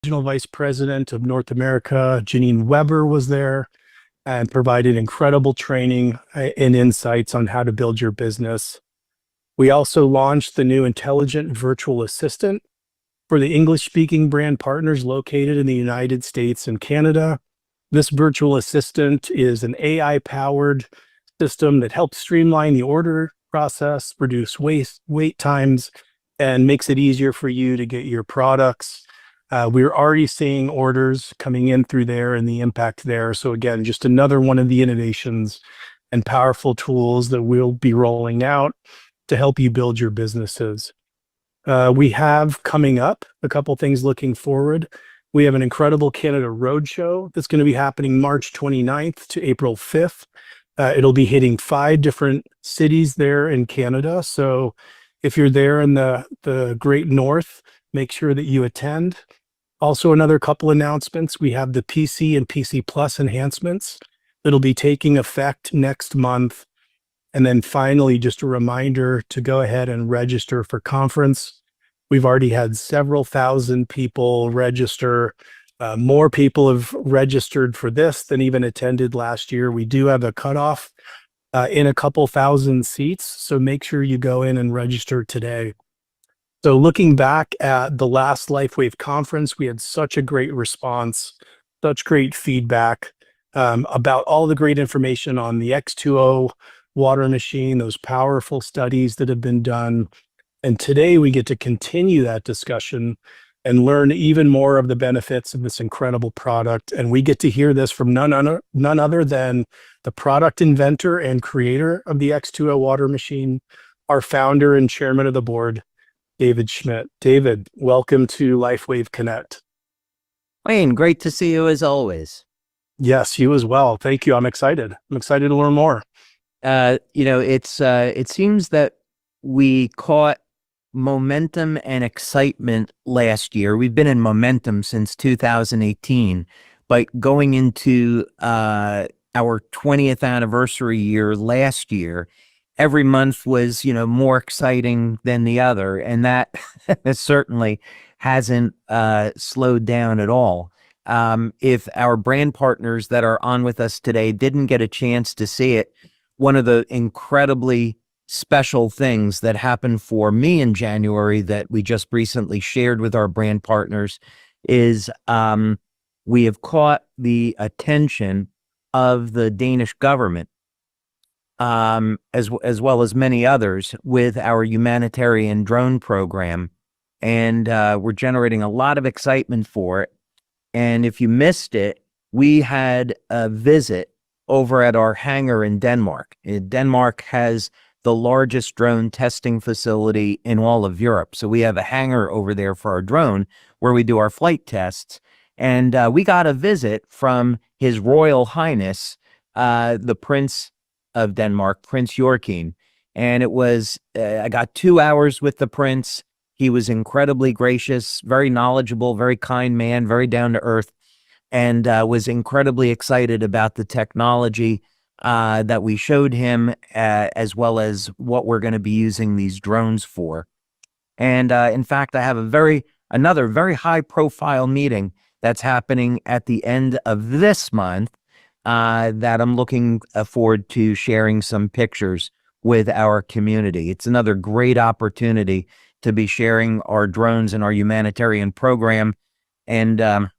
Regional Vice President of North America, Janine Weber, was there and provided incredible training and insights on how to build your business. We also launched the new intelligent virtual assistant for the English-speaking brand partners located in the United States and Canada. This virtual assistant is an AI-powered system that helps streamline the order process, reduce wait times, and makes it easier for you to get your products. We're already seeing orders coming in through there and the impact there. So again, just another one of the innovations and powerful tools that we'll be rolling out to help you build your businesses. We have coming up a couple things looking forward. We have an incredible Canada Roadshow that's going to be happening March 29th to April 5th. It'll be hitting 5 different cities there in Canada. So if you're there in the Great North, make sure that you attend. Also, another couple announcements. We have the PC and PC Plus enhancements that'll be taking effect next month. And then finally, just a reminder to go ahead and register for conference. We've already had several thousand people register. More people have registered for this than even attended last year. We do have a cutoff in a couple thousand seats, so make sure you go in and register today. So looking back at the last LifeWave conference, we had such a great response, such great feedback about all the great information on the X2O water machine, those powerful studies that have been done. And today we get to continue that discussion and learn even more of the benefits of this incredible product. And we get to hear this from none other than the product inventor and creator of the X2O water machine, our founder and chairman of the board, David Schmidt. David, welcome to LifeWave Connect. Wayne, great to see you as always. Yes, you as well. Thank you. I'm excited. I'm excited to learn more. It seems that we caught momentum and excitement last year. We've been in momentum since 2018, but going into our 20th anniversary year last year, every month was, more exciting than the other. And that certainly hasn't slowed down at all. If our brand partners that are on with us today didn't get a chance to see it, one of the incredibly special things that happened for me in January that we just recently shared with our brand partners is we have caught the attention of the Danish government, as well as many others, with our humanitarian drone program. And we're generating a lot of excitement for it. And if you missed it, we had a visit over at our hangar in Denmark. Denmark has the largest drone testing facility in all of Europe. So we have a hangar over there for our drone where we do our flight tests. And we got a visit from His Royal Highness, the Prince of Denmark, Prince Joachim. And it was, I got 2 hours with the Prince. He was incredibly gracious, very knowledgeable, very kind man, very down to earth, and was incredibly excited about the technology that we showed him, as well as what we're going to be using these drones for. And in fact, I have another very high profile meeting that's happening at the end of this month that I'm looking forward to sharing some pictures with our community. It's another great opportunity to be sharing our drones and our humanitarian program. And of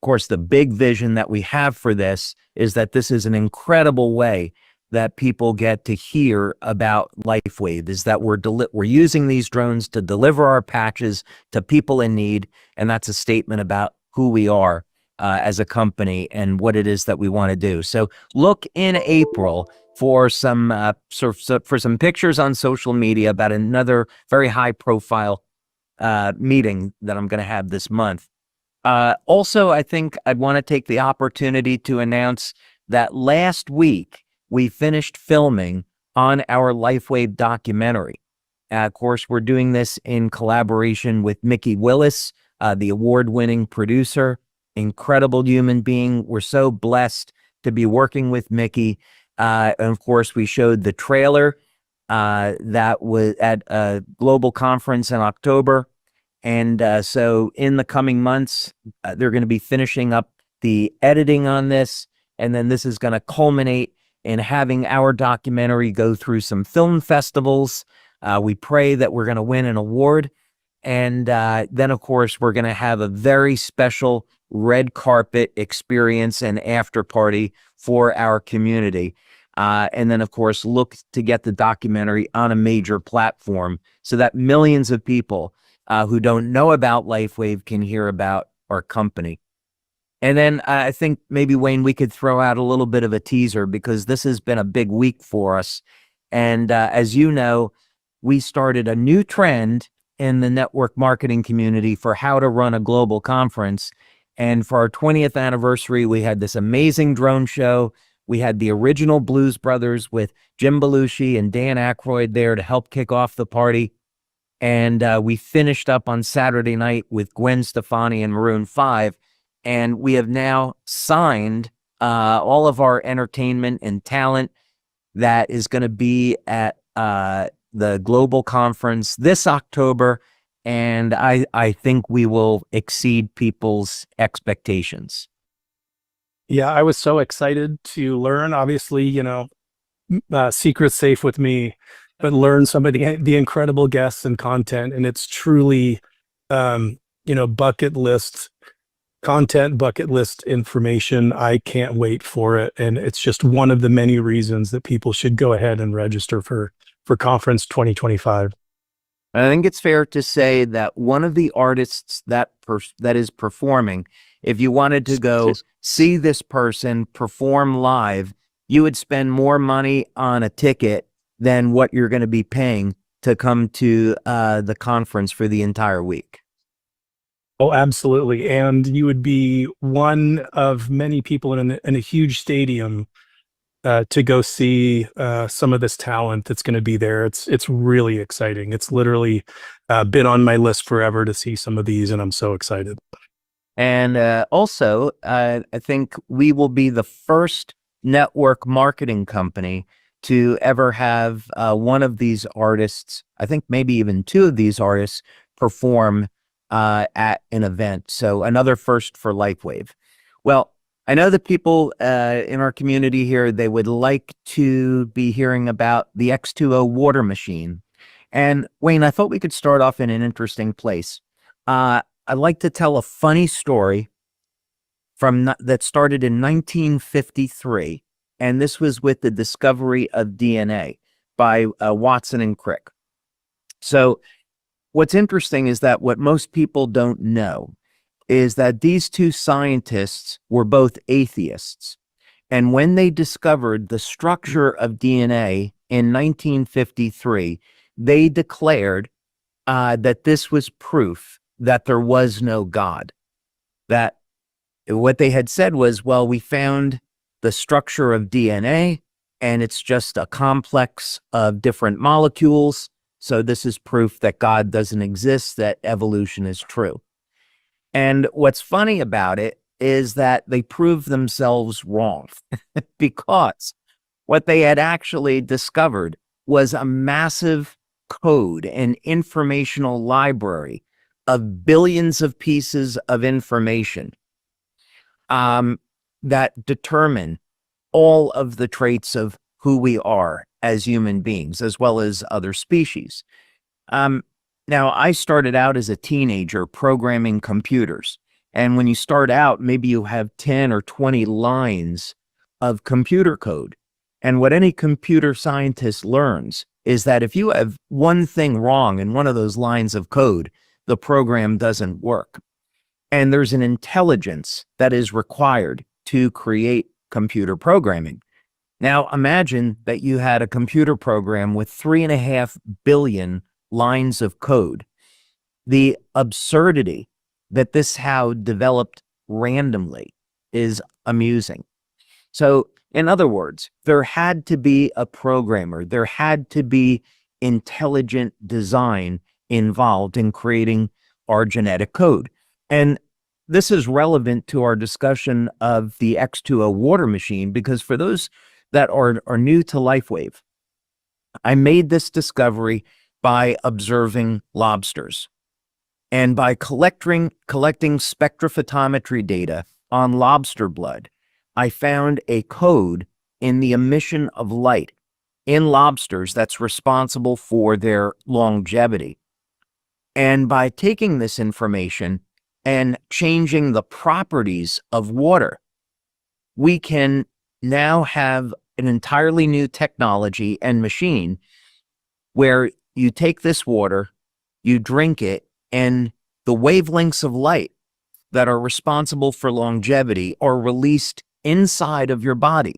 course, the big vision that we have for this is that this is an incredible way that people get to hear about LifeWave, is that we're using these drones to deliver our patches to people in need. And that's a statement about who we are as a company and what it is that we want to do. So look in April for some pictures on social media about another very high profile meeting that I'm going to have this month. Also, I think I'd want to take the opportunity to announce that last week we finished filming on our LifeWave documentary. Of course, we're doing this in collaboration with Mickey Willis, the award-winning producer, incredible human being. We're so blessed to be working with Mickey. And of course, we showed the trailer that was at a global conference in October. And so in the coming months, they're going to be finishing up the editing on this. And then this is going to culminate in having our documentary go through some film festivals. We pray that we're going to win an award. And then, of course, we're going to have a very special red carpet experience and after party for our community. And then, of course, look to get the documentary on a major platform so that millions of people who don't know about LifeWave can hear about our company. And then I think maybe, Wayne, we could throw out a little bit of a teaser because this has been a big week for us. And as you know, we started a new trend in the network marketing community for how to run a global conference. And for our 20th anniversary, we had this amazing drone show. We had the original Blues Brothers with Jim Belushi and Dan Aykroyd there to help kick off the party. And we finished up on Saturday night with Gwen Stefani and Maroon 5. And we have now signed all of our entertainment and talent that is going to be at the global conference this October. And I think we will exceed people's expectations. Yeah, I was so excited to learn. Obviously, secret's safe with me, but learn some of the incredible guests and content. And it's truly, bucket list content, bucket list information. I can't wait for it. And it's just one of the many reasons that people should go ahead and register for Conference 2025. I think it's fair to say that one of the artists that is performing, if you wanted to go see this person perform live, you would spend more money on a ticket than what you're going to be paying to come to the conference for the entire week. Oh, absolutely. And you would be one of many people in a huge stadium to go see some of this talent that's going to be there. It's really exciting. It's literally been on my list forever to see some of these, and I'm so excited. And also, I think we will be the first network marketing company to ever have one of these artists, I think maybe even two of these artists, perform at an event. So another first for LifeWave. Well, I know that people in our community here, they would like to be hearing about the X2O water machine. And Wayne, I thought we could start off in an interesting place. I'd like to tell a funny story that started in 1953. And this was with the discovery of DNA by Watson and Crick. So what's interesting is that what most people don't know is that these two scientists were both atheists. And when they discovered the structure of DNA in 1953, they declared that this was proof that there was no God. That what they had said was, well, we found the structure of DNA and it's just a complex of different molecules. So this is proof that God doesn't exist, that evolution is true. And what's funny about it is that they proved themselves wrong because what they had actually discovered was a massive code, an informational library of billions of pieces of information that determine all of the traits of who we are as human beings, as well as other species. Now, I started out as a teenager programming computers. And when you start out, maybe you have 10 or 20 lines of computer code. And what any computer scientist learns is that if you have one thing wrong in one of those lines of code, the program doesn't work. And there's an intelligence that is required to create computer programming. Now, imagine that you had a computer program with 3.5 billion lines of code. The absurdity that this how developed randomly is amusing. So, in other words, there had to be a programmer, there had to be intelligent design involved in creating our genetic code. And this is relevant to our discussion of the X2O water machine, because for those that are new to LifeWave, I made this discovery by observing lobsters. And by collecting spectrophotometry data on lobster blood, I found a code in the emission of light in lobsters that's responsible for their longevity. And by taking this information and changing the properties of water, we can now have an entirely new technology and machine where you take this water, you drink it, and the wavelengths of light that are responsible for longevity are released inside of your body.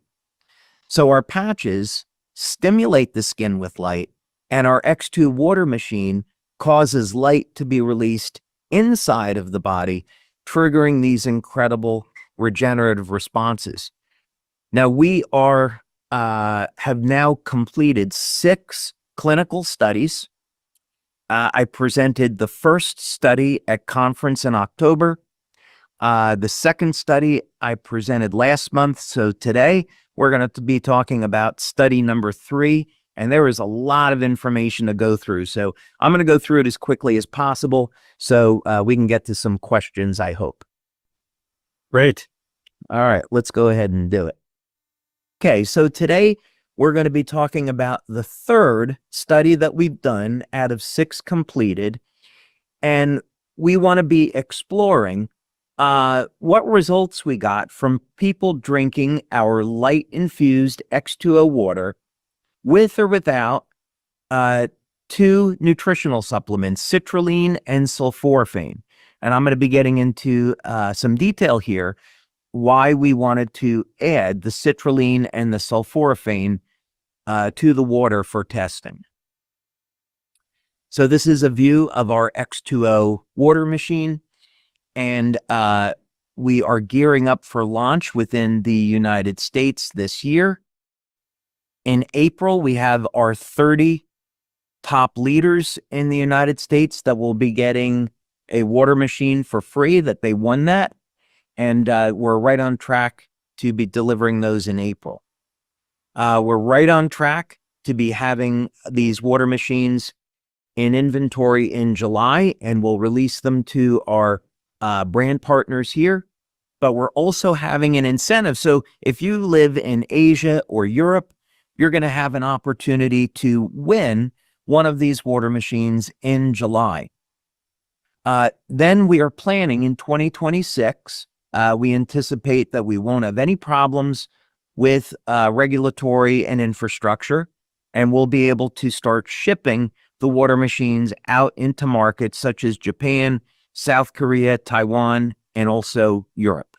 So our patches stimulate the skin with light, and our X2 water machine causes light to be released inside of the body, triggering these incredible regenerative responses. Now we have now completed 6 clinical studies. I presented the first study at conference in October. The second study I presented last month. So today we're going to be talking about study number 3, and there is a lot of information to go through. So I'm going to go through it as quickly as possible so we can get to some questions, I hope. Great. All right, let's go ahead and do it. Okay, so today we're going to be talking about the third study that we've done out of 6 completed, and we want to be exploring what results we got from people drinking our light-infused X2O water with or without 2 nutritional supplements, citrulline and sulforaphane. And I'm going to be getting into some detail here why we wanted to add the citrulline and the sulforaphane to the water for testing. So this is a view of our X2O water machine, and we are gearing up for launch within the United States this year. In April, we have our 30 top leaders in the United States that will be getting a water machine for free, that they won that. And we're right on track to be delivering those in April. We're right on track to be having these water machines in inventory in July, and we'll release them to our brand partners here. But we're also having an incentive. So if you live in Asia or Europe, you're going to have an opportunity to win one of these water machines in July. Then we are planning in 2026. We anticipate that we won't have any problems with regulatory and infrastructure, and we'll be able to start shipping the water machines out into markets such as Japan, South Korea, Taiwan, and also Europe.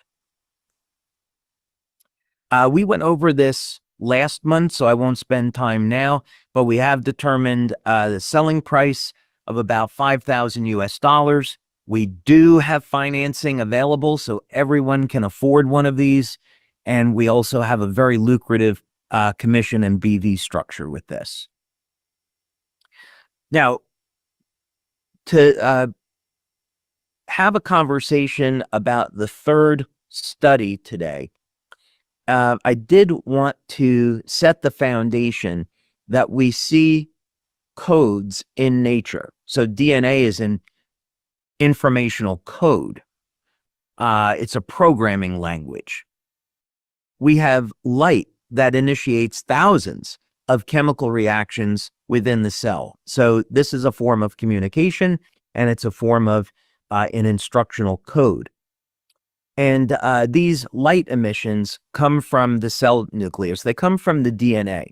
We went over this last month, so I won't spend time now, but we have determined the selling price of about $5,000 US. We do have financing available, so everyone can afford one of these. And we also have a very lucrative commission and BV structure with this. Now, to have a conversation about the third study today, I did want to set the foundation that we see codes in nature. So DNA is an informational code. It's a programming language. We have light that initiates thousands of chemical reactions within the cell. So this is a form of communication, and it's a form of an instructional code. And these light emissions come from the cell nucleus. They come from the DNA.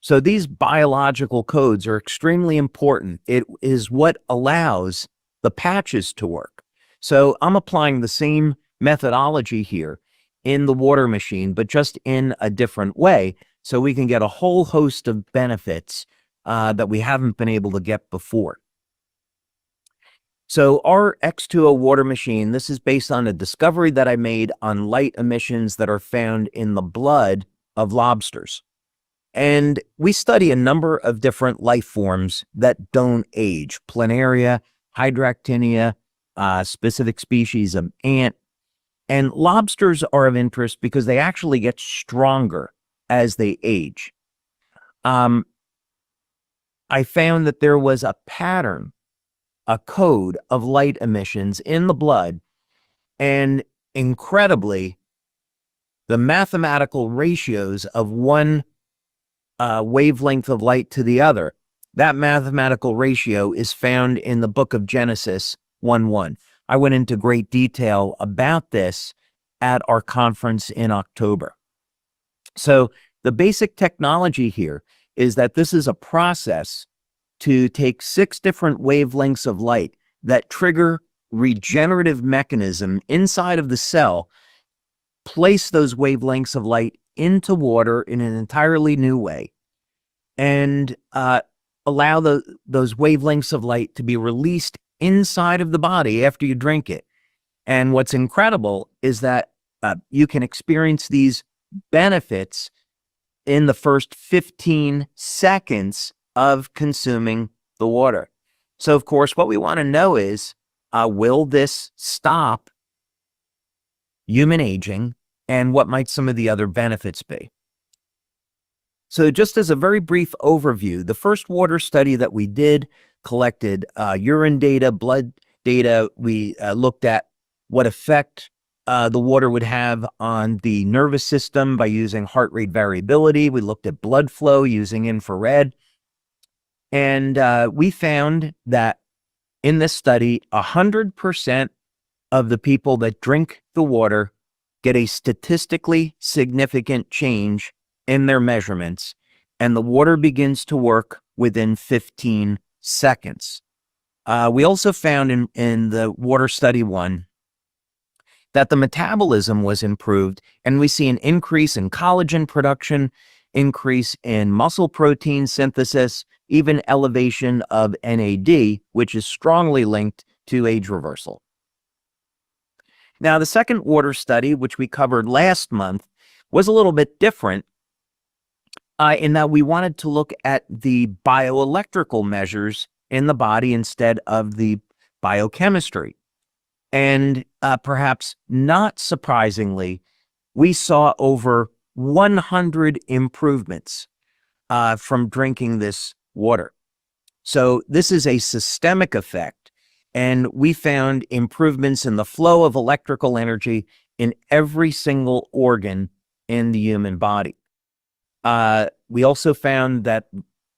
So these biological codes are extremely important. It is what allows the patches to work. So I'm applying the same methodology here in the water machine, but just in a different way, so we can get a whole host of benefits that we haven't been able to get before. So our X2O water machine, this is based on a discovery that I made on light emissions that are found in the blood of lobsters. And we study a number of different life forms that don't age: planaria, hydractinia, specific species of ant. And lobsters are of interest because they actually get stronger as they age. I found that there was a pattern a code of light emissions in the blood. And incredibly, the mathematical ratios of one wavelength of light to the other, that mathematical ratio is found in the book of Genesis 1:1. I went into great detail about this at our conference in October. So the basic technology here is that this is a process to take 6 different wavelengths of light that trigger regenerative mechanism inside of the cell, place those wavelengths of light into water in an entirely new way, and allow those wavelengths of light to be released inside of the body after you drink it. And what's incredible is that you can experience these benefits in the first 15 seconds of consuming the water. So, of course, what we want to know is, will this stop human aging, and what might some of the other benefits be? So just as a very brief overview, the first water study that we did collected urine data, blood data. We looked at what effect the water would have on the nervous system by using heart rate variability. We looked at blood flow using infrared. And we found that in this study, 100% of the people that drink the water get a statistically significant change in their measurements, and the water begins to work within 15 seconds. We also found in the water study 1 that the metabolism was improved, and we see an increase in collagen production, increase in muscle protein synthesis, even elevation of NAD, which is strongly linked to age reversal. Now, the second water study, which we covered last month, was a little bit different in that we wanted to look at the bioelectrical measures in the body instead of the biochemistry. And perhaps not surprisingly, we saw over 100 improvements from drinking this water. So this is a systemic effect, and we found improvements in the flow of electrical energy in every single organ in the human body. We also found that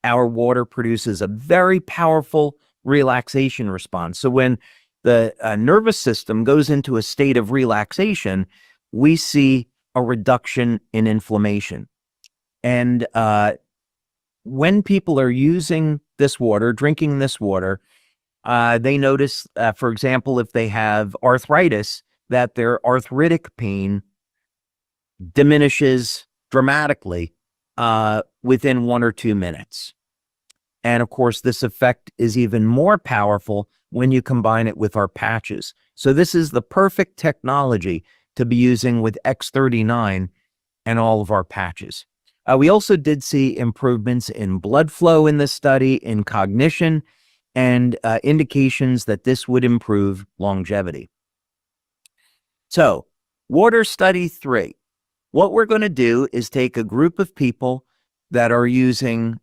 our water produces a very powerful relaxation response. So when the nervous system goes into a state of relaxation, we see a reduction in inflammation. And when people are using this water, drinking this water, they notice, for example, if they have arthritis, that their arthritic pain diminishes dramatically within 1 or 2 minutes. And of course, this effect is even more powerful when you combine it with our patches. So this is the perfect technology to be using with X39 and all of our patches. We also did see improvements in blood flow in this study, in cognition, and indications that this would improve longevity. So, water study 3. What we're going to do is take a group of people that are using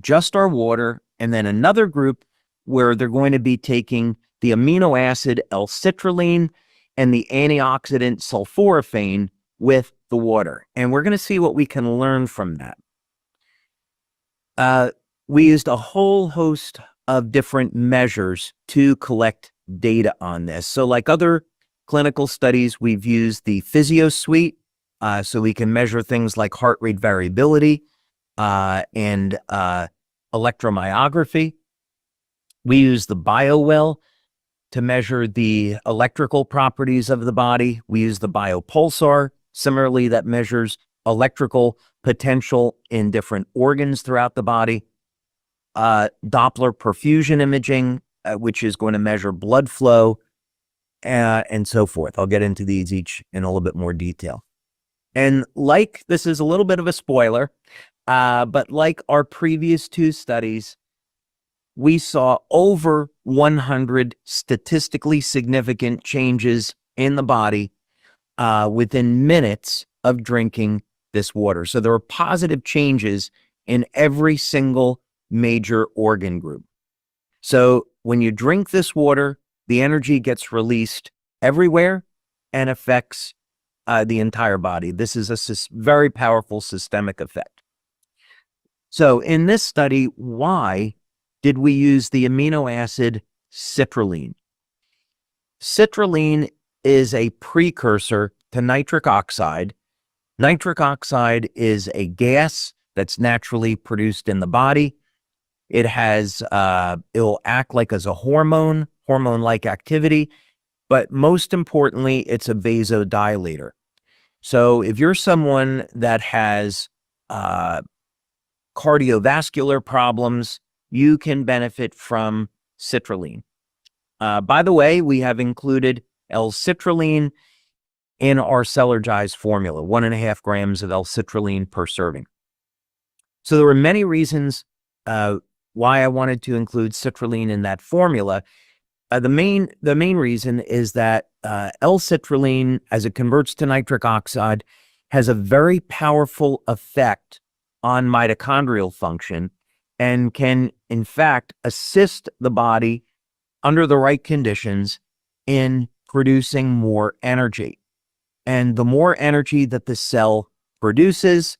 just our water, and then another group where they're going to be taking the amino acid L-citrulline and the antioxidant sulforaphane with the water. And we're going to see what we can learn from that. We used a whole host of different measures to collect data on this. So like other clinical studies, we've used the Physio Suite, so we can measure things like heart rate variability and electromyography. We use the BioWell to measure the electrical properties of the body. We use the biopulsar, similarly, that measures electrical potential in different organs throughout the body. Doppler perfusion imaging, which is going to measure blood flow, and so forth. I'll get into these each in a little bit more detail. And like, this is a little bit of a spoiler, but like our previous 2 studies, we saw over 100 statistically significant changes in the body within minutes of drinking this water. So there are positive changes in every single major organ group. So when you drink this water, the energy gets released everywhere and affects the entire body. This is a very powerful systemic effect. So in this study, why did we use the amino acid citrulline? Citrulline is a precursor to nitric oxide. Nitric oxide is a gas that's naturally produced in the body. It has, it'll act like as a hormone-like activity, but most importantly, it's a vasodilator. So if you're someone that has cardiovascular problems, you can benefit from citrulline. By the way, we have included L-citrulline in our Cellergize formula, 1.5 grams of L-citrulline per serving. So there were many reasons why I wanted to include citrulline in that formula. The main reason is that L-citrulline, as it converts to nitric oxide, has a very powerful effect on mitochondrial function and can, in fact, assist the body under the right conditions in producing more energy. And the more energy that the cell produces,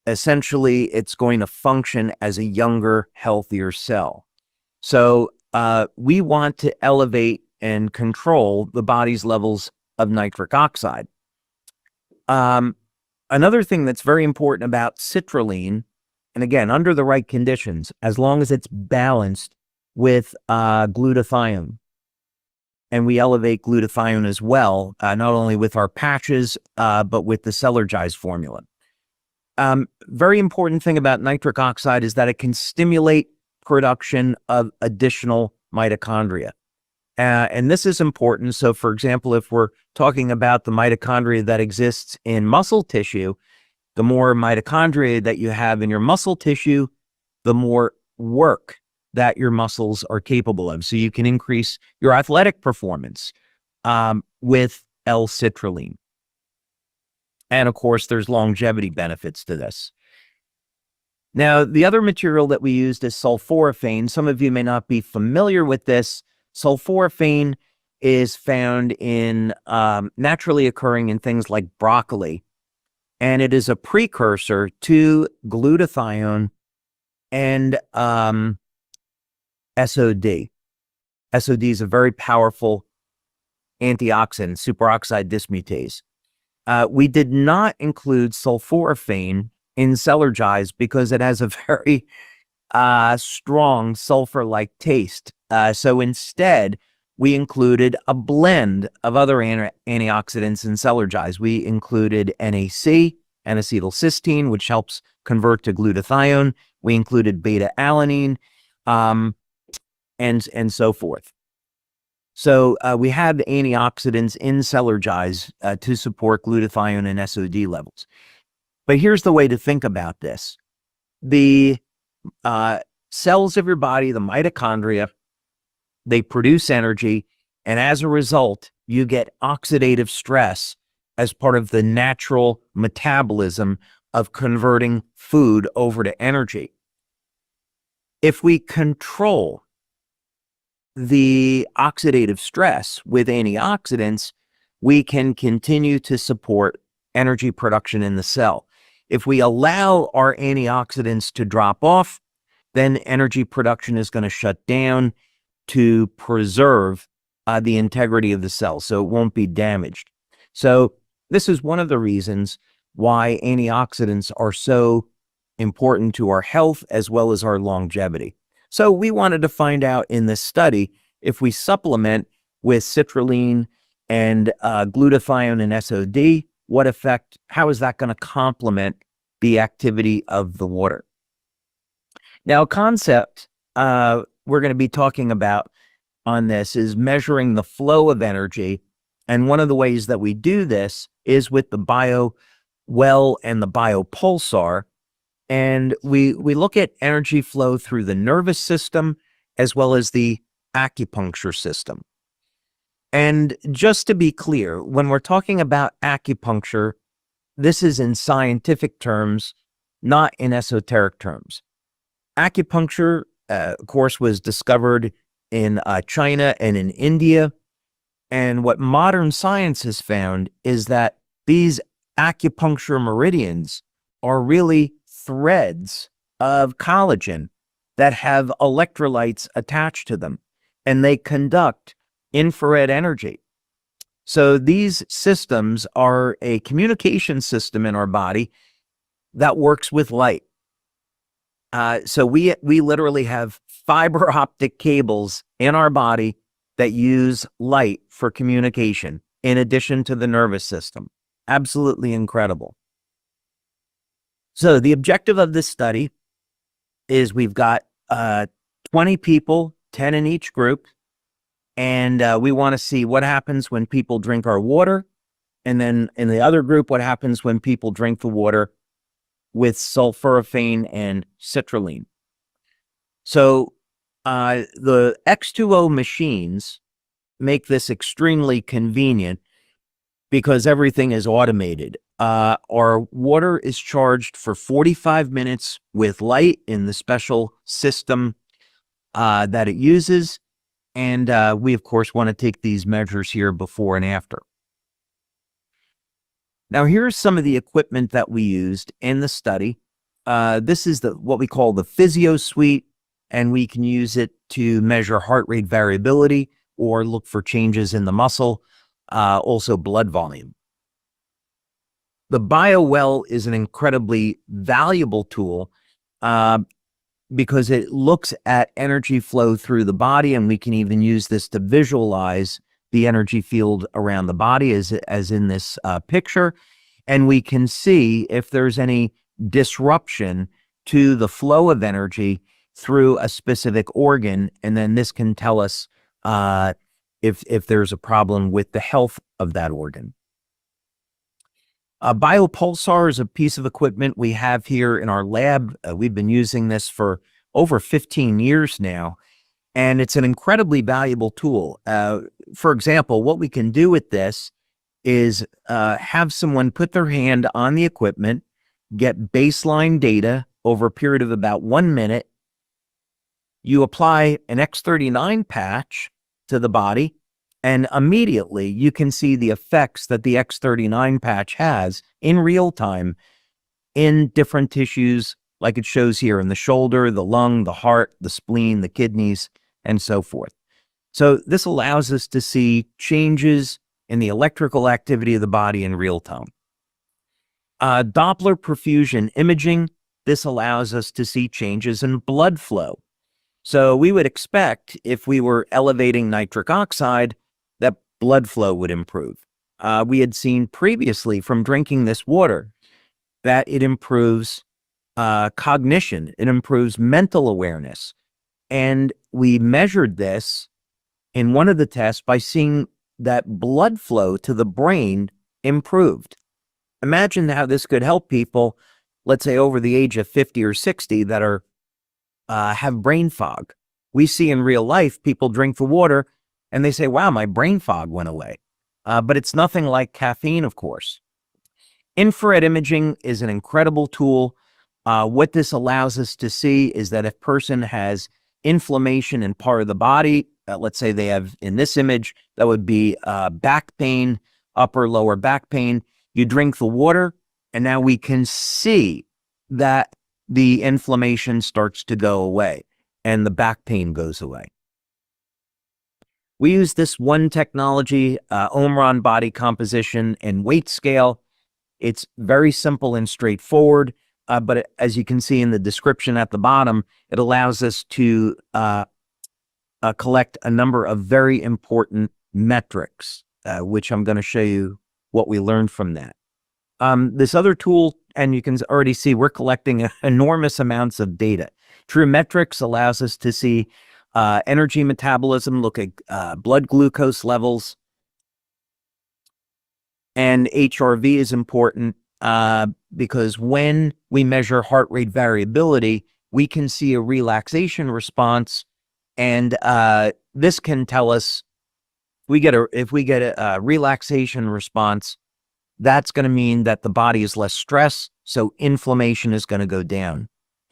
essentially, it's going to function as a younger, healthier cell. So we want to elevate and control the body's levels of nitric oxide. Another thing that's very important about citrulline, and again, under the right conditions, as long as it's balanced with glutathione, and we elevate glutathione as well, not only with our patches, but with the Cellergize formula. Very important thing about nitric oxide is that it can stimulate production of additional mitochondria. And this is important. So for example, if we're talking about the mitochondria that exists in muscle tissue, the more mitochondria that you have in your muscle tissue, the more work that your muscles are capable of. So you can increase your athletic performance with L-citrulline. And of course, there's longevity benefits to this. Now, the other material that we used is sulforaphane. Some of you may not be familiar with this. Sulforaphane is found in naturally occurring in things like broccoli, and it is a precursor to glutathione and SOD. SOD is a very powerful antioxidant, superoxide dismutase. We did not include sulforaphane in Cellergize because it has a very strong sulfur-like taste. So instead, we included a blend of other antioxidants in Cellergize. We included NAC, N-acetylcysteine, which helps convert to glutathione. We included beta-alanine, and so forth. So we had antioxidants in Cellergize to support glutathione and SOD levels. But here's the way to think about this. The cells of your body, the mitochondria, they produce energy, and as a result, you get oxidative stress as part of the natural metabolism of converting food over to energy. If we control the oxidative stress with antioxidants, we can continue to support energy production in the cell. If we allow our antioxidants to drop off, then energy production is going to shut down to preserve the integrity of the cell, so it won't be damaged. So this is one of the reasons why antioxidants are so important to our health as well as our longevity. So we wanted to find out in this study if we supplement with citrulline and glutathione and SOD, what effect, how is that going to complement the activity of the water? Now, a concept we're going to be talking about on this is measuring the flow of energy. And one of the ways that we do this is with the BioWell and the BioPulsar. And we look at energy flow through the nervous system as well as the acupuncture system. And just to be clear, when we're talking about acupuncture, this is in scientific terms, not in esoteric terms. Acupuncture, of course, was discovered in China and in India. And what modern science has found is that these acupuncture meridians are really threads of collagen that have electrolytes attached to them, and they conduct infrared energy. So these systems are a communication system in our body that works with light. So we literally have fiber optic cables in our body that use light for communication in addition to the nervous system. Absolutely incredible. So the objective of this study is we've got 20 people, 10 in each group, and we want to see what happens when people drink our water, and then in the other group, what happens when people drink the water with sulforaphane and citrulline. So the X2O machines make this extremely convenient because everything is automated. Our water is charged for 45 minutes with light in the special system that it uses. And we, of course, want to take these measures here before and after. Now, here's some of the equipment that we used in the study. This is what we call the Physio Suite, and we can use it to measure heart rate variability or look for changes in the muscle, also blood volume. The BioWell is an incredibly valuable tool because it looks at energy flow through the body, and we can even use this to visualize the energy field around the body as in this picture. And we can see if there's any disruption to the flow of energy through a specific organ. And then this can tell us if there's a problem with the health of that organ. Biopulsar is a piece of equipment we have here in our lab. We've been using this for over 15 years now, and it's an incredibly valuable tool. For example, what we can do with this is have someone put their hand on the equipment, get baseline data over a period of about 1 minute. You apply an X39 patch to the body, and immediately you can see the effects that the X39 patch has in real time in different tissues, like it shows here in the shoulder, the lung, the heart, the spleen, the kidneys, and so forth. So this allows us to see changes in the electrical activity of the body in real time. Doppler perfusion imaging, this allows us to see changes in blood flow. So we would expect if we were elevating nitric oxide, that blood flow would improve. We had seen previously from drinking this water that it improves cognition, it improves mental awareness. And we measured this in one of the tests by seeing that blood flow to the brain improved. Imagine how this could help people, let's say over the age of 50 or 60 that are have brain fog. We see in real life people drink the water and they say, wow, my brain fog went away. But it's nothing like caffeine, of course. Infrared imaging is an incredible tool. What this allows us to see is that if a person has inflammation in part of the body, let's say they have, in this image, that would be back pain, upper, lower back pain. You drink the water, and now we can see that the inflammation starts to go away and the back pain goes away. We use this one technology, Omron body composition and weight scale. It's very simple and straightforward, but as you can see in the description at the bottom, it allows us to collect a number of very important metrics, which I'm going to show you what we learned from that. This other tool, and you can already see we're collecting enormous amounts of data. True Metrics allows us to see energy metabolism, look at blood glucose levels. And HRV is important because when we measure heart rate variability, we can see a relaxation response. And this can tell us if we get a relaxation response, that's going to mean that the body is less stressed, so inflammation is going to go down.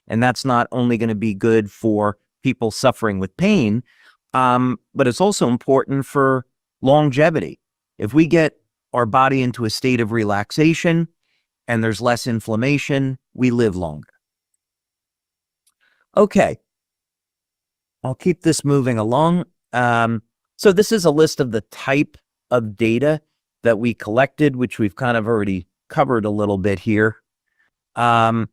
And that's not only going to be good for people suffering with pain, but it's also important for longevity. If we get our body into a state of relaxation and there's less inflammation, we live longer. Okay, I'll keep this moving along. So this is a list of the type of data that we collected, which we've kind of already covered a little bit here. I'd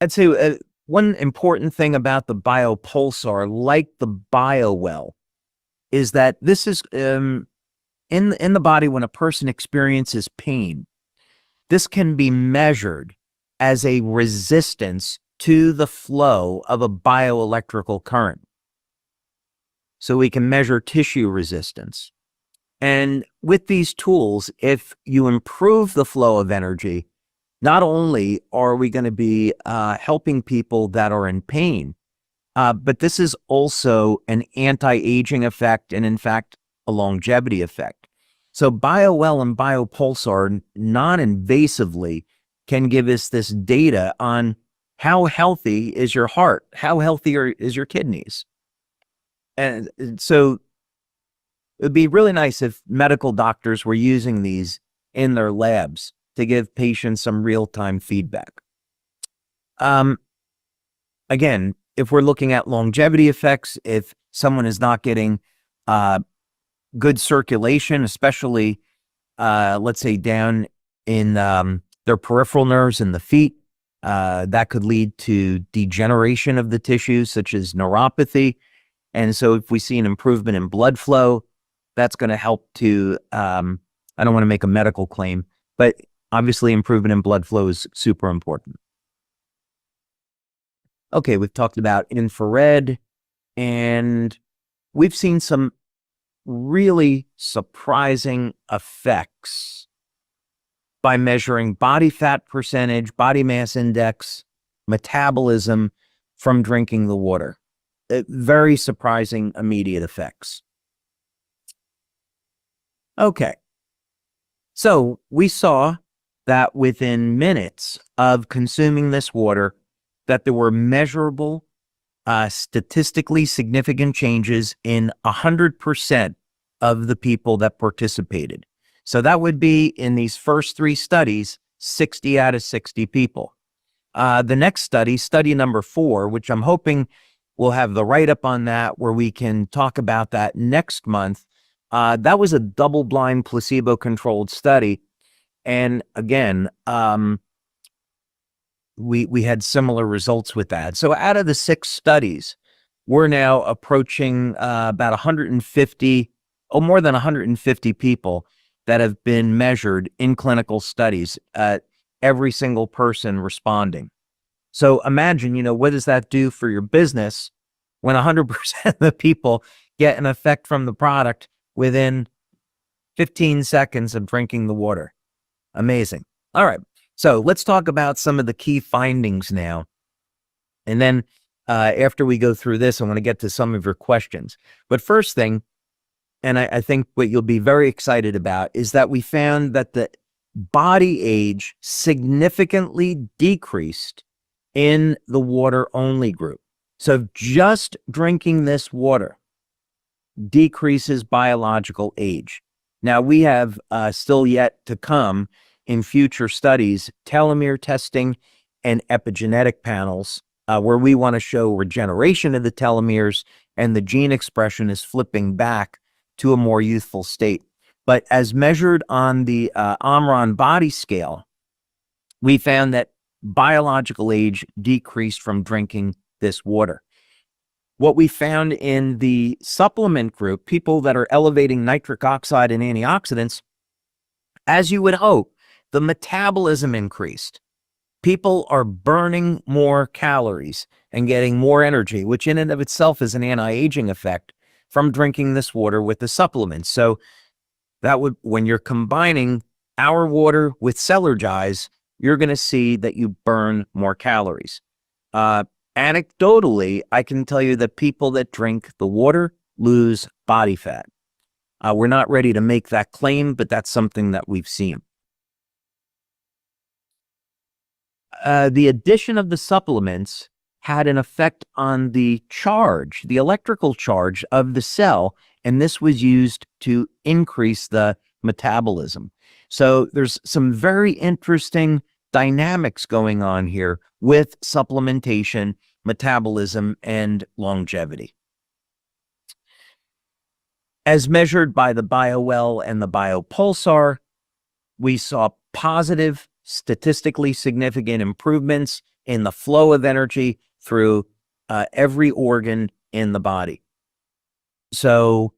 say one important thing about the biopulsar, like the BioWell, is that this is in the body when a person experiences pain. This can be measured as a resistance to the flow of a bioelectrical current. So we can measure tissue resistance. And with these tools, if you improve the flow of energy, not only are we going to be helping people that are in pain, but this is also an anti-aging effect and, in fact, a longevity effect. So BioWell and biopulsar non-invasively can give us this data on how healthy is your heart, how healthy is your kidneys. And so it would be really nice if medical doctors were using these in their labs to give patients some real-time feedback. Again, if we're looking at longevity effects, if someone is not getting good circulation, especially, let's say, down in their peripheral nerves in the feet, that could lead to degeneration of the tissues, such as neuropathy. And so if we see an improvement in blood flow, that's going to help to, I don't want to make a medical claim, but obviously improvement in blood flow is super important. Okay, we've talked about infrared, and we've seen some really surprising effects by measuring body fat percentage, body mass index, metabolism from drinking the water. Very surprising immediate effects. Okay, so we saw that within minutes of consuming this water, that there were measurable, statistically significant changes in 100% of the people that participated. So that would be, in these first 3 studies, 60 out of 60 people. The next study, study number 4, which I'm hoping we'll have the write-up on that, where we can talk about that next month. That was a double-blind, placebo-controlled study. And again, we had similar results with that. So out of the 6 studies, we're now approaching about 150, more than 150 people that have been measured in clinical studies, every single person responding. So imagine, what does that do for your business when 100% of the people get an effect from the product within 15 seconds of drinking the water? Amazing. All right. So let's talk about some of the key findings now. And then after we go through this, I want to get to some of your questions. But first thing, and I think what you'll be very excited about, is that we found that the body age significantly decreased in the water-only group. So just drinking this water decreases biological age. Now, we have still yet to come in future studies, telomere testing and epigenetic panels, where we want to show regeneration of the telomeres and the gene expression is flipping back to a more youthful state. But as measured on the Omron body scale, we found that biological age decreased from drinking this water. What we found in the supplement group, people that are elevating nitric oxide and antioxidants, as you would hope, the metabolism increased. People are burning more calories and getting more energy, which in and of itself is an anti-aging effect from drinking this water with the supplements. So that would, when you're combining our water with Celergize, you're going to see that you burn more calories. Anecdotally, I can tell you that people that drink the water lose body fat. We're not ready to make that claim, but that's something that we've seen. the addition of the supplements had an effect on the charge, the electrical charge of the cell, and this was used to increase the metabolism. So there's some very interesting dynamics going on here with supplementation, metabolism, and longevity. As measured by the BioWell and the BioPulsar, we saw positive, statistically significant improvements in the flow of energy through every organ in the body. So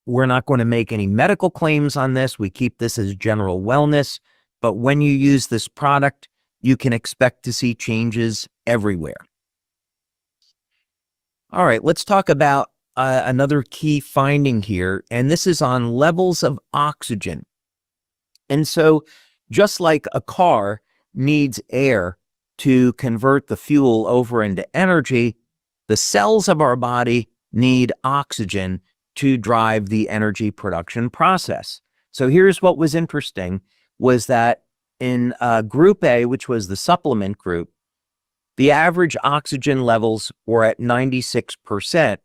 we're not going to make any medical claims on this. We keep this as general wellness. But when you use this product, you can expect to see changes everywhere. All right, let's talk about another key finding here, and this is on levels of oxygen. And so just like a car needs air to convert the fuel over into energy, the cells of our body need oxygen to drive the energy production process. So here's what was interesting, was that in Group A, which was the supplement group, the average oxygen levels were at 96%.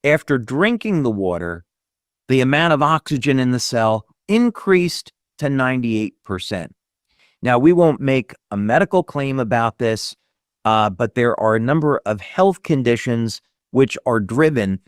After drinking the water, the amount of oxygen in the cell increased to 98%. Now, we won't make a medical claim about this, but there are a number of health conditions which are driven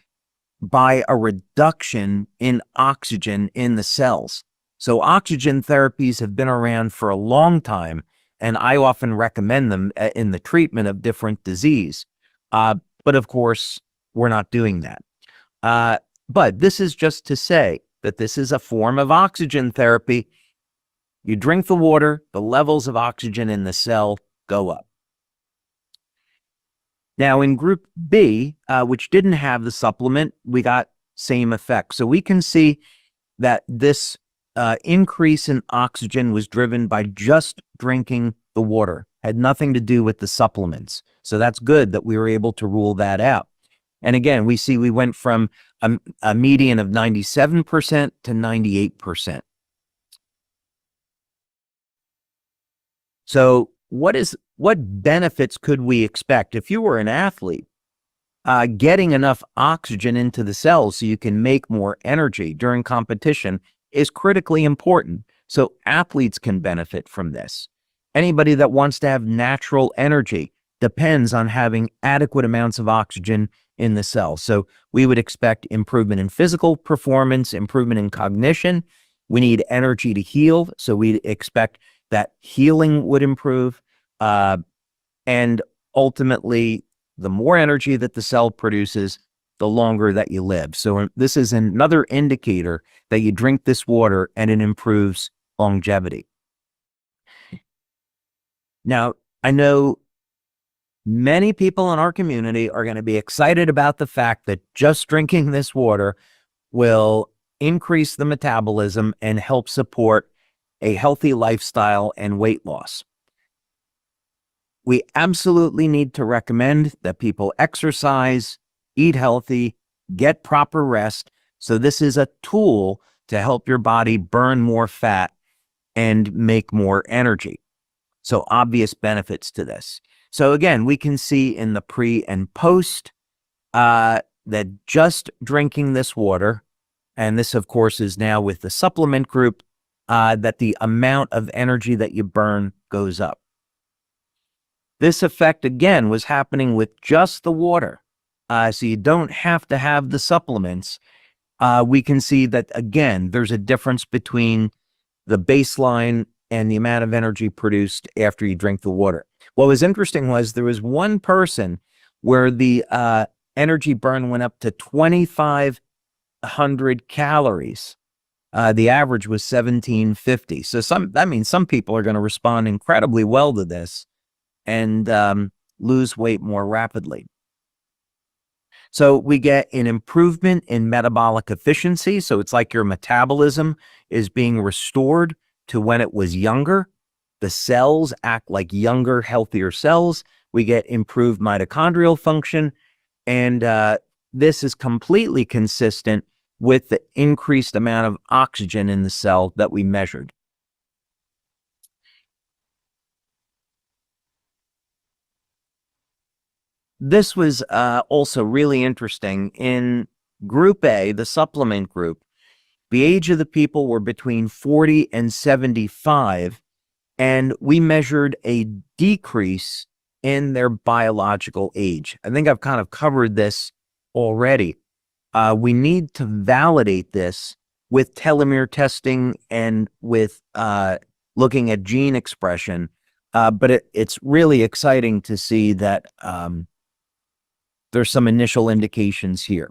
by a reduction in oxygen in the cells. So oxygen therapies have been around for a long time, and I often recommend them in the treatment of different disease. But of course, we're not doing that. But this is just to say that this is a form of oxygen therapy. You drink the water, the levels of oxygen in the cell go up. Now in Group B, which didn't have the supplement, we got same effect. So we can see that this increase in oxygen was driven by just drinking the water, had nothing to do with the supplements. So that's good that we were able to rule that out. And again, we see we went from a median of 97% to 98%. So what benefits could we expect? If you were an athlete, getting enough oxygen into the cells so you can make more energy during competition is critically important. So athletes can benefit from this. Anybody that wants to have natural energy depends on having adequate amounts of oxygen in the cell. So we would expect improvement in physical performance, improvement in cognition. We need energy to heal. So we expect that healing would improve. And ultimately, the more energy that the cell produces, the longer that you live. So this is another indicator that you drink this water and it improves longevity. Now, I know many people in our community are going to be excited about the fact that just drinking this water will increase the metabolism and help support a healthy lifestyle and weight loss. We absolutely need to recommend that people exercise, eat healthy, get proper rest. So this is a tool to help your body burn more fat and make more energy. So obvious benefits to this. So again, we can see in the pre and post that just drinking this water, and this of course is now with the supplement group, that the amount of energy that you burn goes up. This effect again was happening with just the water. So you don't have to have the supplements. We can see that again, there's a difference between the baseline and the amount of energy produced after you drink the water. What was interesting was there was one person where the energy burn went up to 2,500 calories. The average was 1,750. So that means some people are going to respond incredibly well to this and lose weight more rapidly. So we get an improvement in metabolic efficiency. So it's like your metabolism is being restored to when it was younger. The cells act like younger, healthier cells. We get improved mitochondrial function. And this is completely consistent with the increased amount of oxygen in the cell that we measured. this was also really interesting. In Group A, the supplement group, the age of the people were between 40 and 75, and we measured a decrease in their biological age. I think I've kind of covered this already. We need to validate this with telomere testing and with looking at gene expression. But it's really exciting to see that there's some initial indications here.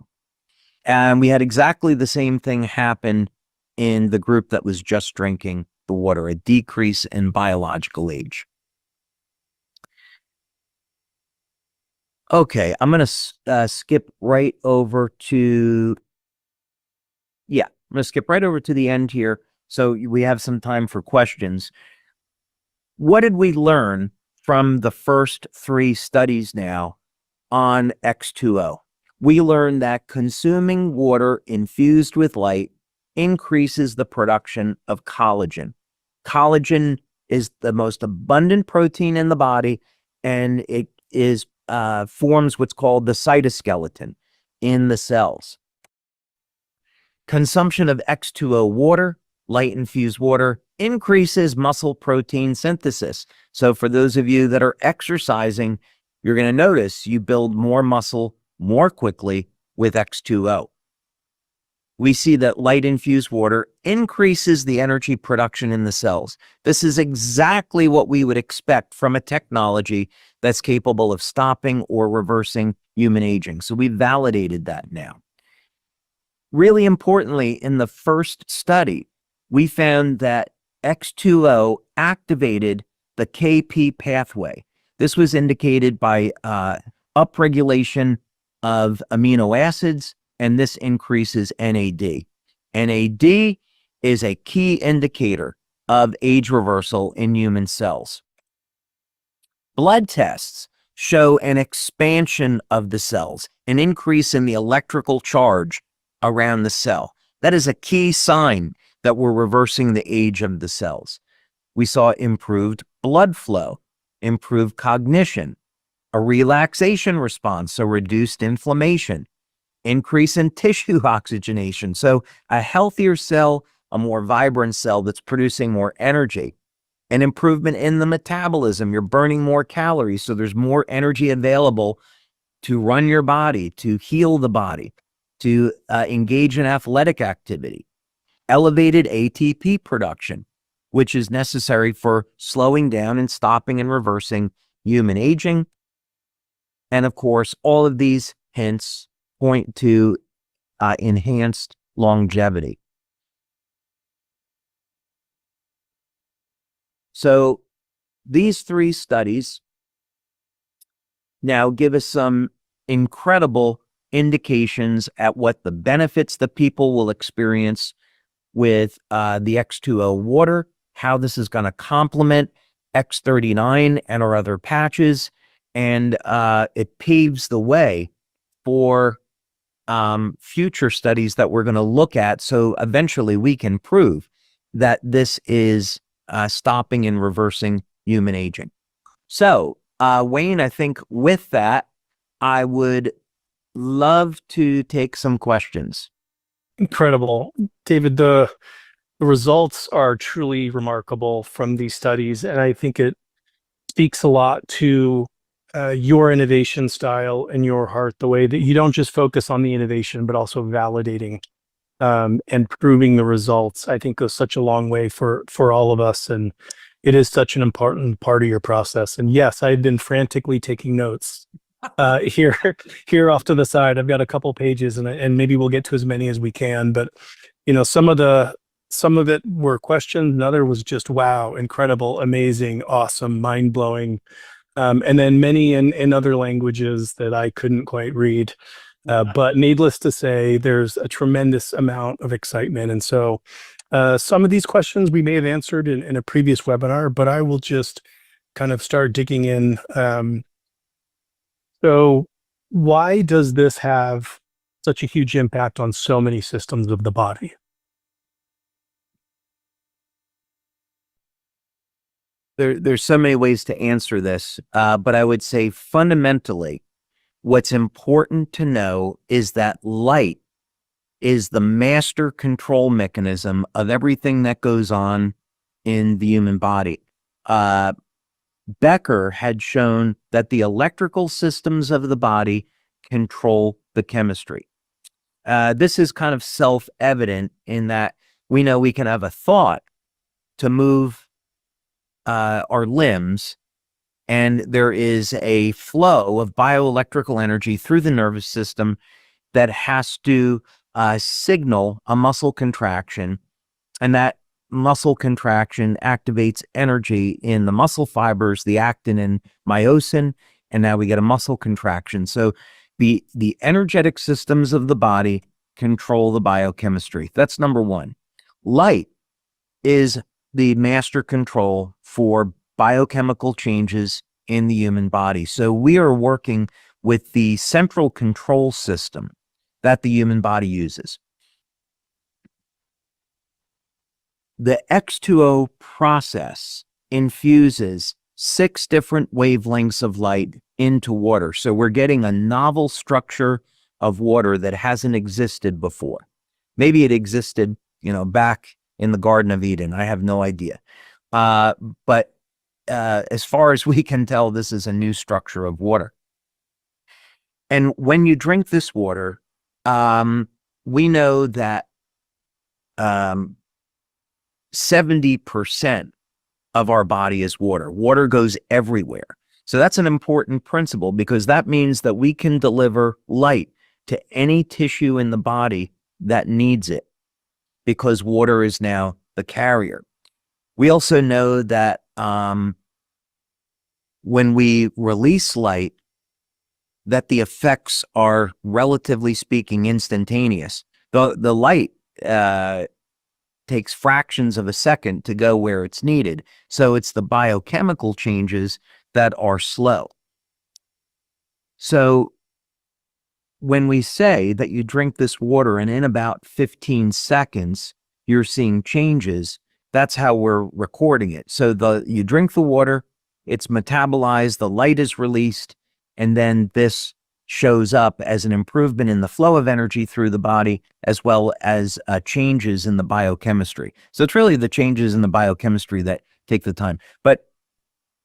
And we had exactly the same thing happen in the group that was just drinking the water, a decrease in biological age. Okay, I'm going to skip right over to, I'm going to skip right over to the end here so we have some time for questions. What did we learn from the first 3 studies now on X2O? We learned that consuming water infused with light increases the production of collagen. Collagen is the most abundant protein in the body, and it is forms what's called the cytoskeleton in the cells. Consumption of X2O water, light-infused water, increases muscle protein synthesis. So for those of you that are exercising, you're going to notice you build more muscle more quickly with X2O. We see that light-infused water increases the energy production in the cells. This is exactly what we would expect from a technology that's capable of stopping or reversing human aging. So we validated that now. Really importantly, in the first study, we found that X2O activated the KP pathway. This was indicated by upregulation of amino acids, and this increases NAD. NAD is a key indicator of age reversal in human cells. Blood tests show an expansion of the cells, an increase in the electrical charge around the cell. That is a key sign that we're reversing the age of the cells. We saw improved blood flow, improved cognition, a relaxation response, so reduced inflammation, increase in tissue oxygenation, so a healthier cell, a more vibrant cell that's producing more energy, an improvement in the metabolism. You're burning more calories, so there's more energy available to run your body, to heal the body, to engage in athletic activity. Elevated ATP production, which is necessary for slowing down and stopping and reversing human aging. And of course, all of these hints point to enhanced longevity. So these 3 studies now give us some incredible indications at what the benefits that people will experience with the X2O water, how this is going to complement X39 and our other patches, and it paves the way for future studies that we're going to look at, so eventually we can prove that this is stopping and reversing human aging. So, Wayne, I think with that, I would love to take some questions. Incredible. David, the results are truly remarkable from these studies, and I think it speaks a lot to your innovation style and your heart, the way that you don't just focus on the innovation, but also validating and proving the results. I think goes such a long way for all of us, and it is such an important part of your process. And yes, I've been frantically taking notes here off to the side. I've got a couple pages, and maybe we'll get to as many as we can. But you know, some of it were questions, another was just wow, incredible, amazing, awesome, mind blowing. And then many in other languages that I couldn't quite read. But needless to say, there's a tremendous amount of excitement. And so some of these questions we may have answered in a previous webinar, but I will just kind of start digging in. So why does this have such a huge impact on so many systems of the body? There's so many ways to answer this, but I would say fundamentally, what's important to know is that light is the master control mechanism of everything that goes on in the human body. Becker had shown that the electrical systems of the body control the chemistry. This is kind of self-evident in that we know we can have a thought to move our limbs, and there is a flow of bioelectrical energy through the nervous system that has to signal a muscle contraction, and that muscle contraction activates energy in the muscle fibers, the actin and myosin, and now we get a muscle contraction. So the energetic systems of the body control the biochemistry. That's number one. Light is the master control for biochemical changes in the human body. So we are working with the central control system that the human body uses. The X2O process infuses 6 different wavelengths of light into water. So we're getting a novel structure of water that hasn't existed before. Maybe it existed, back in the Garden of Eden. I have no idea. But as far as we can tell, this is a new structure of water. And when you drink this water, we know that 70% of our body is water. Water goes everywhere. So that's an important principle, because that means that we can deliver light to any tissue in the body that needs it, because water is now the carrier. We also know that when we release light, that the effects are, relatively speaking, instantaneous. The light takes fractions of a second to go where it's needed. So it's the biochemical changes that are slow. So when we say that you drink this water and in about 15 seconds, you're seeing changes, that's how we're recording it. So you drink the water, it's metabolized, the light is released, and then this shows up as an improvement in the flow of energy through the body, as well as changes in the biochemistry. So it's really the changes in the biochemistry that take the time. But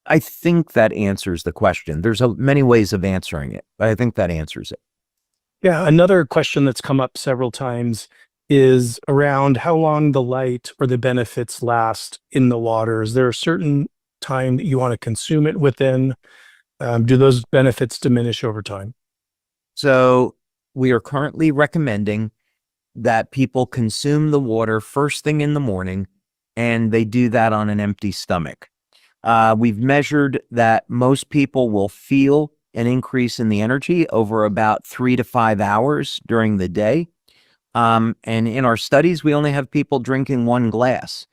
I think that answers the question. There's many ways of answering it, but I think that answers it. Yeah, another question that's come up several times is around how long the light or the benefits last in the water. Is there a certain time that you want to consume it within? Do those benefits diminish over time? So we are currently recommending that people consume the water first thing in the morning, and they do that on an empty stomach. We've measured that most people will feel an increase in the energy over about 3 to 5 hours during the day. And in our studies, we only have people drinking 1 glass.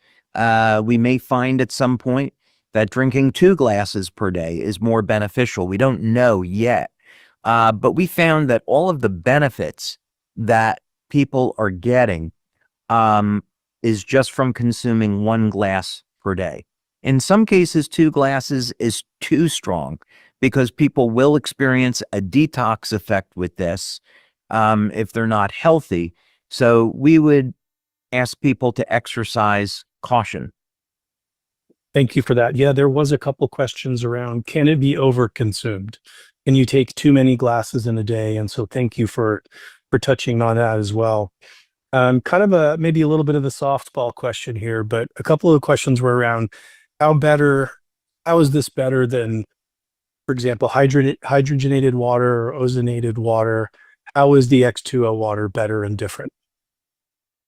We may find at some point that drinking 2 glasses per day is more beneficial. We don't know yet. But we found that all of the benefits that people are getting is just from consuming 1 glass per day. In some cases, 2 glasses is too strong, because people will experience a detox effect with this if they're not healthy. So we would ask people to exercise caution. Thank you for that. Yeah, there was a couple questions around, can it be overconsumed? Can you take too many glasses in a day? And so thank you for touching on that as well. Kind of maybe a little bit of a softball question here, but a couple of questions were around how is this better than, for example, hydrogenated water or ozonated water? How is the X2O water better and different?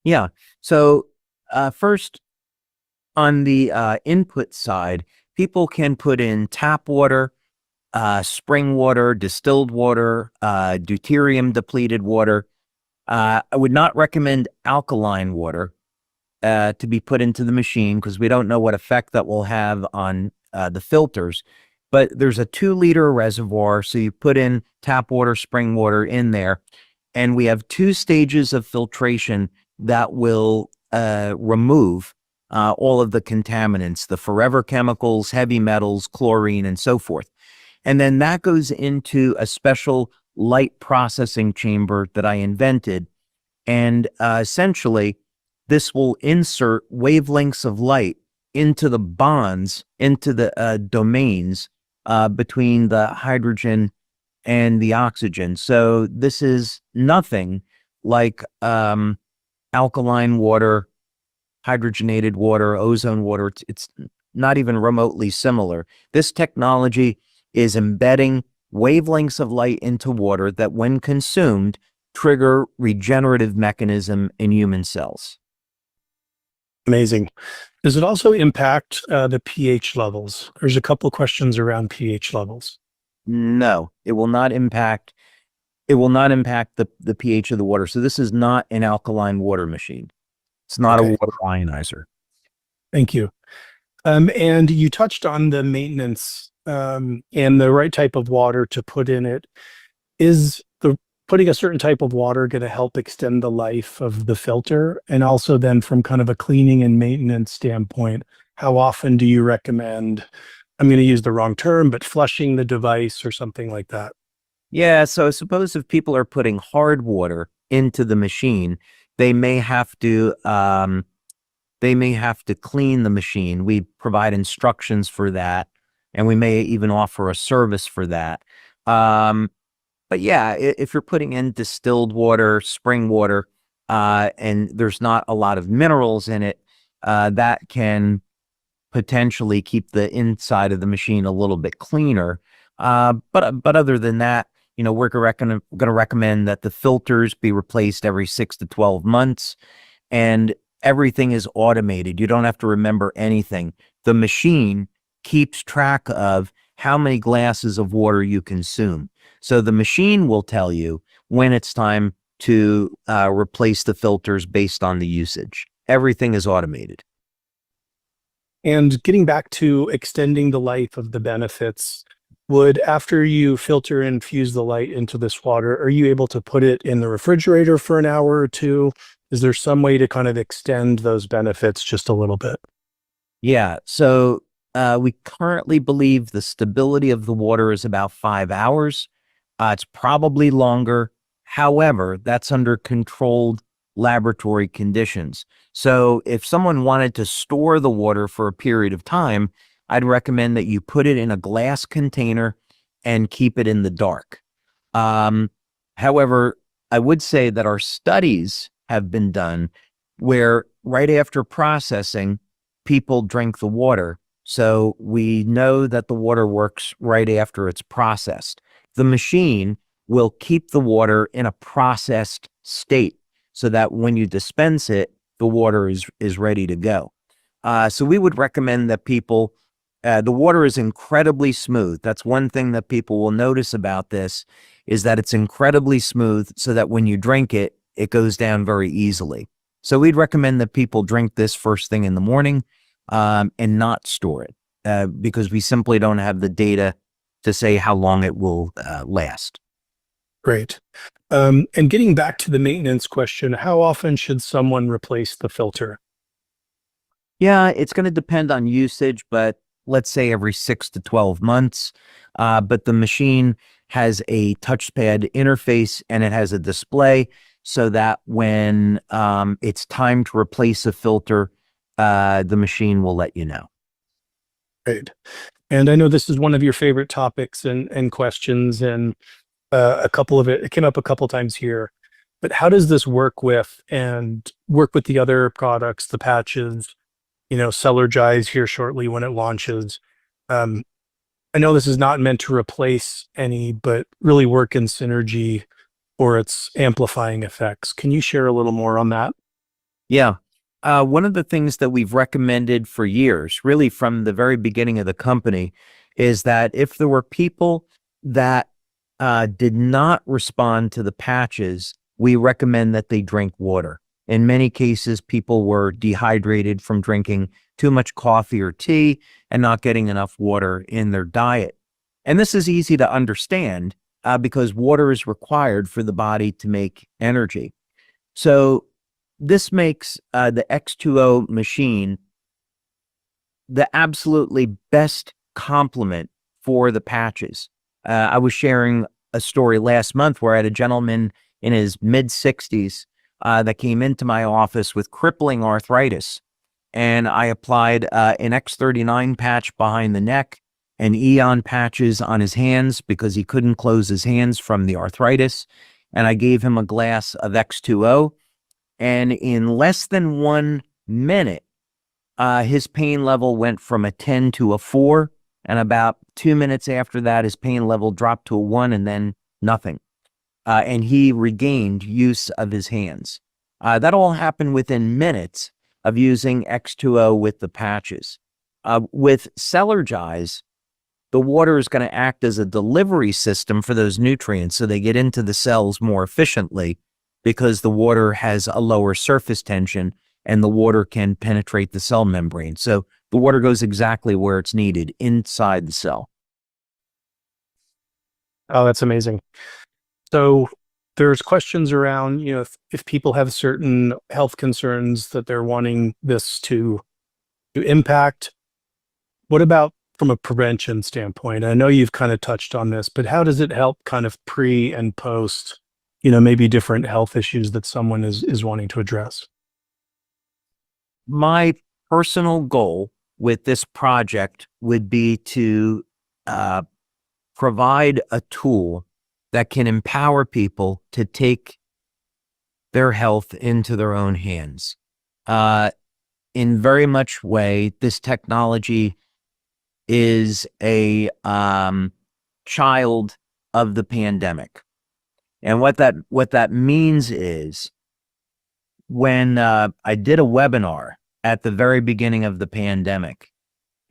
Yeah. So first, on the input side, people can put in tap water, spring water, distilled water, deuterium depleted water. I would not recommend alkaline water to be put into the machine, because we don't know what effect that will have on the filters. But there's a 2-liter reservoir, so you put in tap water, spring water in there, and we have 2 stages of filtration that will remove all of the contaminants, the forever chemicals, heavy metals, chlorine, and so forth. And then that goes into a special light processing chamber that I invented. And essentially, this will insert wavelengths of light into the bonds, into the domains between the hydrogen and the oxygen. So this is nothing like alkaline water, hydrogenated water, ozone water. It's not even remotely similar. This technology is embedding wavelengths of light into water that, when consumed, trigger regenerative mechanism in human cells. Amazing. Does it also impact the pH levels? There's a couple of questions around pH levels. No, it will not impact. It will not impact the pH of the water. So this is not an alkaline water machine. It's not a water ionizer. Thank you. And you touched on the maintenance and the right type of water to put in it. Is putting a certain type of water going to help extend the life of the filter? And also then from kind of a cleaning and maintenance standpoint, how often do you recommend, I'm going to use the wrong term, but flushing the device or something like that? Yeah, so suppose if people are putting hard water into the machine, they may have to clean the machine. We provide instructions for that, and we may even offer a service for that. But yeah, if you're putting in distilled water, spring water, and there's not a lot of minerals in it, that can potentially keep the inside of the machine a little bit cleaner. But other than that, we're going to recommend that the filters be replaced every 6 to 12 months, and everything is automated. You don't have to remember anything. The machine keeps track of how many glasses of water you consume. So the machine will tell you when it's time to replace the filters based on the usage. Everything is automated. And getting back to extending the life of the benefits, would, after you filter and infuse the light into this water, are you able to put it in the refrigerator for an hour or two? Is there some way to kind of extend those benefits just a little bit? Yeah, so we currently believe the stability of the water is about 5 hours. It's probably longer. However, that's under controlled laboratory conditions. So if someone wanted to store the water for a period of time, I'd recommend that you put it in a glass container and keep it in the dark. However, I would say that our studies have been done where right after processing, people drink the water. So we know that the water works right after it's processed. The machine will keep the water in a processed state so that when you dispense it, the water is ready to go. So we would recommend that people, the water is incredibly smooth. That's one thing that people will notice about this, is that it's incredibly smooth so that when you drink it, it goes down very easily. So we'd recommend that people drink this first thing in the morning and not store it because we simply don't have the data to say how long it will last. Great. And getting back to the maintenance question, how often should someone replace the filter? Yeah, it's going to depend on usage, but let's say every 6 to 12 months. But the machine has a touchpad interface and it has a display so that when it's time to replace a filter, the machine will let you know. Great. And I know this is one of your favorite topics and questions, and it came up a couple times here, but how does this work with the other products, the patches, Celergize here shortly when it launches? I know this is not meant to replace any, but really work in synergy for its amplifying effects. Can you share a little more on that? Yeah. One of the things that we've recommended for years, really from the very beginning of the company, is that if there were people that did not respond to the patches, we recommend that they drink water. In many cases, people were dehydrated from drinking too much coffee or tea and not getting enough water in their diet. And this is easy to understand because water is required for the body to make energy. So this makes the X2O machine the absolutely best complement for the patches. I was sharing a story last month where I had a gentleman in his mid 60s that came into my office with crippling arthritis. And I applied an X39 patch behind the neck and Eon patches on his hands because he couldn't close his hands from the arthritis. And I gave him a glass of X2O. And in less than 1 minute, his pain level went from a 10 to a 4. And about 2 minutes after that, his pain level dropped to a 1 and then nothing. And he regained use of his hands. That all happened within minutes of using X2O with the patches. With Celergize, the water is going to act as a delivery system for those nutrients so they get into the cells more efficiently because the water has a lower surface tension and the water can penetrate the cell membrane. So the water goes exactly where it's needed, inside the cell. Oh, that's amazing. So there's questions around, if people have certain health concerns that they're wanting this to impact. What about from a prevention standpoint? I know you've kind of touched on this, but how does it help kind of pre and post, maybe different health issues that someone is wanting to address? My personal goal with this project would be to provide a tool that can empower people to take their health into their own hands. In very much way, this technology is a child of the pandemic. And what that means is when I did a webinar at the very beginning of the pandemic,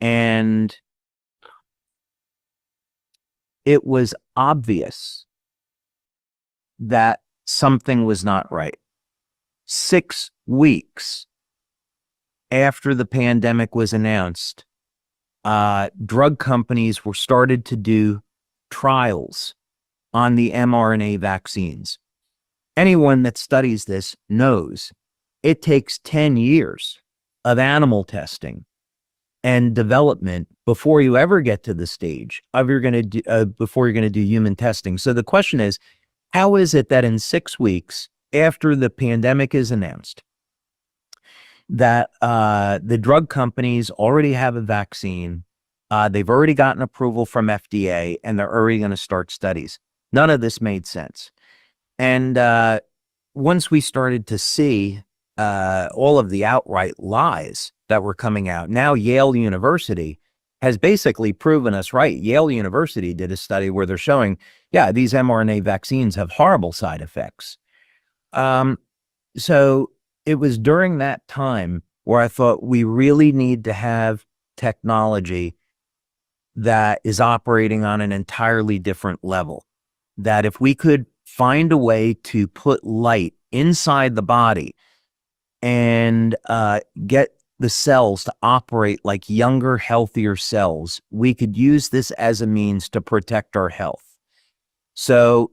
and it was obvious that something was not right. 6 weeks after the pandemic was announced, drug companies were started to do trials on the mRNA vaccines. Anyone that studies this knows it takes 10 years of animal testing and development before you ever get to the stage of before you're going to do human testing. So the question is, how is it that in 6 weeks after the pandemic is announced, that the drug companies already have a vaccine, they've already gotten approval from FDA, and they're already going to start studies? None of this made sense. And once we started to see all of the outright lies that were coming out, now Yale University has basically proven us right. Yale University did a study where they're showing, yeah, these mRNA vaccines have horrible side effects. So it was during that time where I thought we really need to have technology that is operating on an entirely different level. That if we could find a way to put light inside the body and get the cells to operate like younger, healthier cells, we could use this as a means to protect our health. So,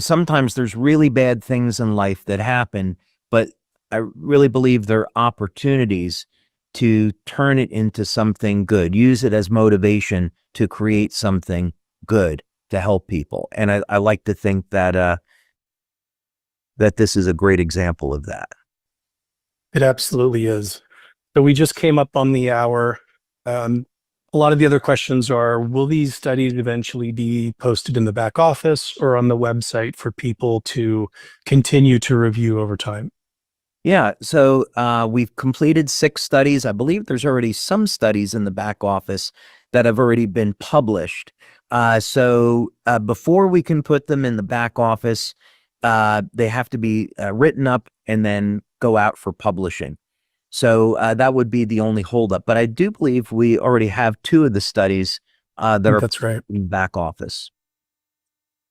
sometimes there's really bad things in life that happen, but I really believe there are opportunities to turn it into something good, use it as motivation to create something good to help people. And I like to think that that this is a great example of that. It absolutely is. So we just came up on the hour. A lot of the other questions are, will these studies eventually be posted in the back office or on the website for people to continue to review over time? Yeah, so we've completed 6 studies. I believe there's already some studies in the back office that have already been published. So before we can put them in the back office, they have to be written up and then go out for publishing. So that would be the only holdup. But I do believe we already have 2 of the studies That's right. in the back office.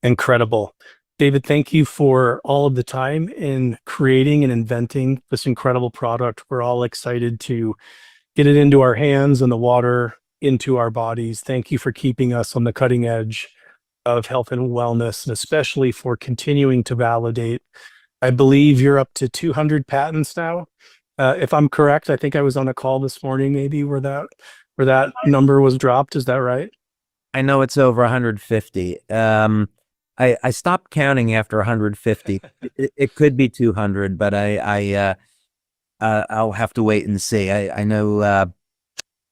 Incredible. David, thank you for all of the time in creating and inventing this incredible product. We're all excited to get it into our hands and the water into our bodies. Thank you for keeping us on the cutting edge of health and wellness, and especially for continuing to validate. I believe you're up to 200 patents now. If I'm correct, I think I was on a call this morning, maybe where that number was dropped. Is that right? I know it's over 150. I stopped counting after 150. It could be 200, but I'll have to wait and see. I know,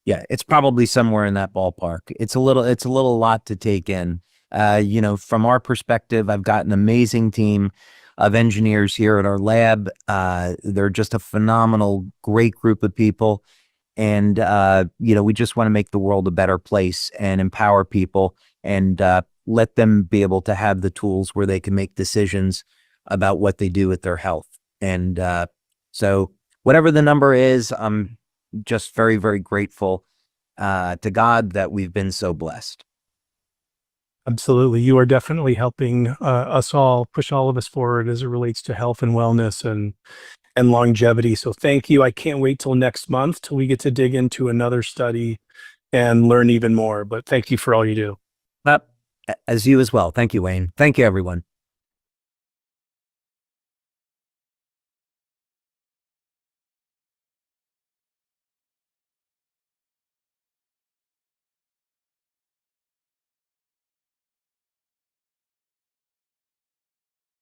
yeah, it's probably somewhere in that ballpark. It's a little lot to take in. You know, from our perspective, I've got an amazing team of engineers here at our lab. They're just a phenomenal, great group of people. And, you know, we just want to make the world a better place and empower people and let them be able to have the tools where they can make decisions about what they do with their health. And so whatever the number is, I'm just very, very grateful to God that we've been so blessed. Absolutely. You are definitely helping us all, push all of us forward as it relates to health and wellness and longevity. So thank you. I can't wait till next month till we get to dig into another study and learn even more. But thank you for all you do. As you as well. Thank you, Wayne. Thank you, everyone.